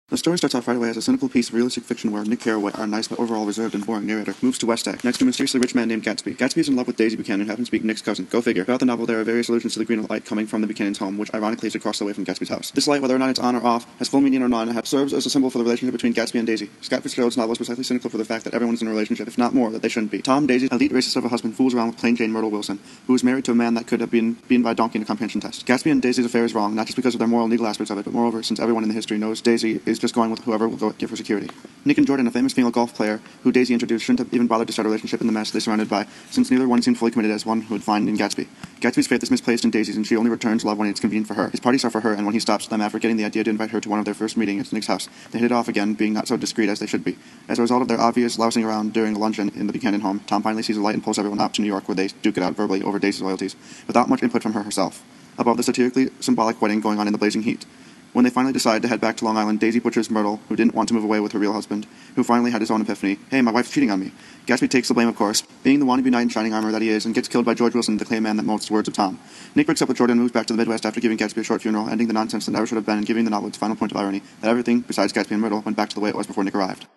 The story starts off right away as a cynical piece of realistic fiction where Nick Carraway, our nice but overall reserved and boring narrator, moves to West Egg, next to a mysteriously rich man named Gatsby. Gatsby is in love with Daisy Buchanan, who happens to be Nick's cousin. Go figure. Throughout the novel, there are various allusions to the green light coming from the Buchanan's home, which ironically is across the way from Gatsby's house. This light, whether or not it's on or off, has full meaning or not, serves as a symbol for the relationship between Gatsby and Daisy. Scott Fitzgerald's novel is precisely cynical for the fact that everyone is in a relationship, if not more, that they shouldn't be. Tom, Daisy's elite racist of a husband, fools around with plain Jane Myrtle Wilson, who is married to a man that could have been beaten by a donkey in a comprehension test. Gatsby and Daisy's affair is wrong, not just because of their moral and legal aspects of it, but moreover, since everyone in the history knows Daisy is just going with whoever will give her security. Nick and Jordan, a famous female golf player who Daisy introduced, shouldn't have even bothered to start a relationship in the mess they're surrounded by, since neither one seemed fully committed as one who would find in Gatsby. Gatsby's faith is misplaced in Daisy's, and she only returns love when it's convenient for her. His parties are for her, and when he stops them after getting the idea to invite her to one of their first meetings at Nick's house, they hit it off again, being not so discreet as they should be. As a result of their obvious lousing around during a luncheon in the Buchanan home, Tom finally sees a light and pulls everyone out to New York, where they duke it out verbally over Daisy's loyalties, without much input from her herself. Above the satirically symbolic wedding going on in the blazing heat. When they finally decide to head back to Long Island, Daisy butchers Myrtle, who didn't want to move away with her real husband, who finally had his own epiphany. Hey, my wife's cheating on me. Gatsby takes the blame, of course, being the wannabe knight in shining armor that he is, and gets killed by George Wilson, the clay man that molds the words of Tom. Nick breaks up with Jordan and moves back to the Midwest after giving Gatsby a short funeral, ending the nonsense that never should have been, and giving the novel its final point of irony, that everything, besides Gatsby and Myrtle, went back to the way it was before Nick arrived.